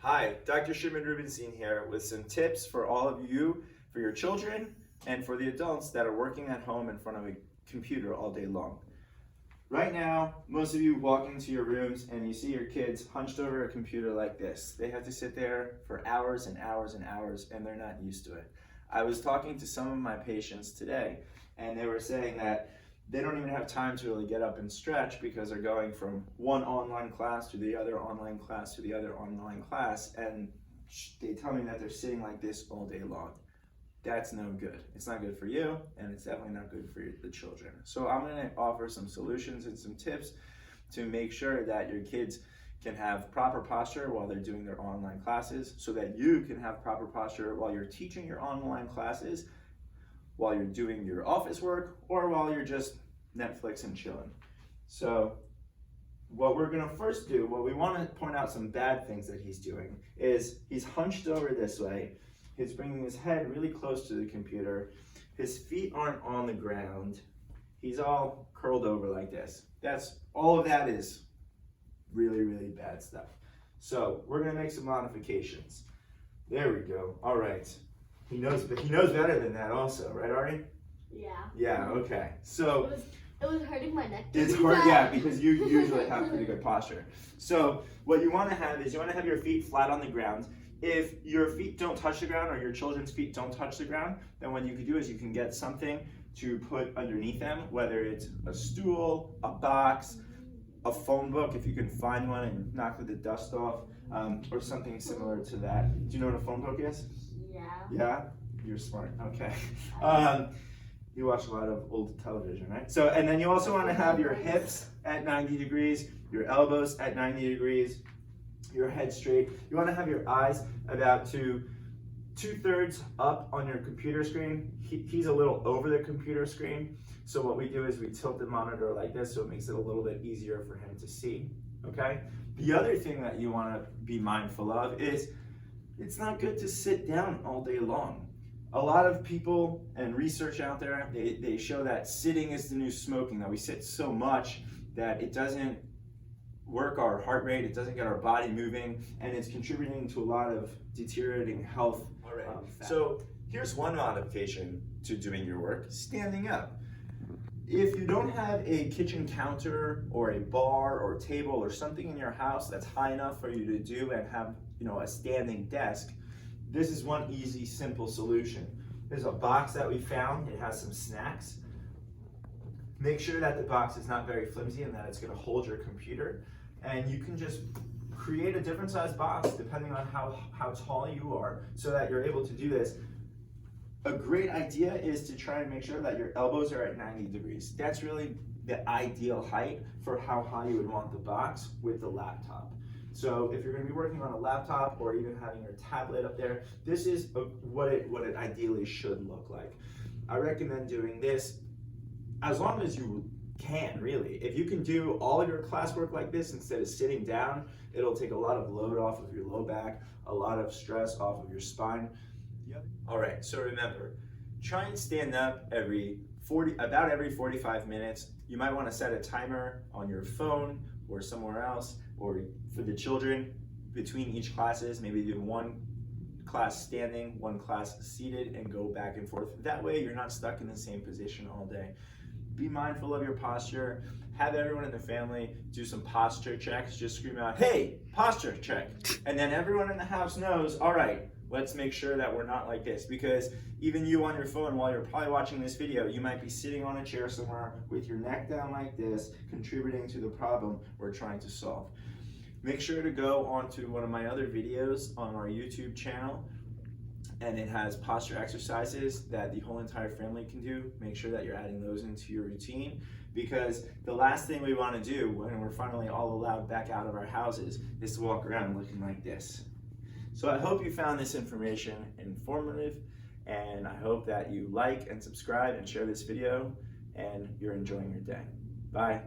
Hi, Dr. Shimon Rubinstein here with some tips for all of you, for your children, and for the adults that are working at home in front of a computer all day long. Right now, most of you walk into your rooms and you see your kids hunched over a computer like this. They have to sit there for hours and hours and hours, and they're not used to it. I was talking to some of my patients today, and they were saying that they don't even have time to really get up and stretch because they're going from one online class to the other online class to the other online class, and they tell me that they're sitting like this all day long. That's no good. It's not good for you, and it's definitely not good for the children. So I'm going to offer some solutions and some tips to make sure that your kids can have proper posture while they're doing their online classes, so that you can have proper posture while you're teaching your online classes, while you're doing your office work, or while you're just Netflix and chilling. So what we're gonna first do, what we wanna point out some bad things that he's doing, is he's hunched over this way, he's bringing his head really close to the computer, his feet aren't on the ground, he's all curled over like this. All of that is really, really bad stuff. So we're gonna make some modifications. There we go, all right. He knows better than that also, right, Ari? Yeah. Yeah, okay. So it was hurting my neck. it's hard, yeah, because you usually have pretty good posture. So what you want to have is you want to have your feet flat on the ground. If your feet don't touch the ground or your children's feet don't touch the ground, then what you can do is you can get something to put underneath them, whether it's a stool, a box, a phone book, if you can find one and knock the dust off, or something similar to that. Do you know what a phone book is? Yeah. Yeah? You're smart, okay. You watch a lot of old television, right? So, and then you also want to have your hips at 90 degrees, your elbows at 90 degrees, your head straight. You want to have your eyes about two-thirds up on your computer screen. He's a little over the computer screen. So what we do is we tilt the monitor like this so it makes it a little bit easier for him to see, okay? The other thing that you want to be mindful of is it's not good to sit down all day long. A lot of people and research out there, they show that sitting is the new smoking, that we sit so much that it doesn't work our heart rate, it doesn't get our body moving, and it's contributing to a lot of deteriorating health. So here's one modification to doing your work, standing up. If you don't have a kitchen counter or a bar or table or something in your house that's high enough for you to do and have, a standing desk, this is one easy, simple solution. There's a box that we found. It has some snacks. Make sure that the box is not very flimsy and that it's going to hold your computer. And you can just create a different size box depending on how tall you are so that you're able to do this. A great idea is to try and make sure that your elbows are at 90 degrees. That's really the ideal height for how high you would want the box with the laptop. So if you're going to be working on a laptop or even having your tablet up there, this is what it ideally should look like. I recommend doing this as long as you can, really. If you can do all of your classwork like this instead of sitting down, it'll take a lot of load off of your low back, a lot of stress off of your spine. All right, so remember, try and stand up about every 45 minutes. You might want to set a timer on your phone or somewhere else, or for the children, between each classes, maybe do one class standing, one class seated, and go back and forth. That way you're not stuck in the same position all day. Be mindful of your posture. Have everyone in the family do some posture checks. Just scream out, hey, posture check. And then everyone in the house knows, all right, let's make sure that we're not like this, because even you on your phone while you're probably watching this video, you might be sitting on a chair somewhere with your neck down like this, contributing to the problem we're trying to solve. Make sure to go onto one of my other videos on our YouTube channel, and it has posture exercises that the whole entire family can do. Make sure that you're adding those into your routine, because the last thing we want to do when we're finally all allowed back out of our houses is to walk around looking like this. So I hope you found this information informative, and I hope that you like and subscribe and share this video, and you're enjoying your day. Bye.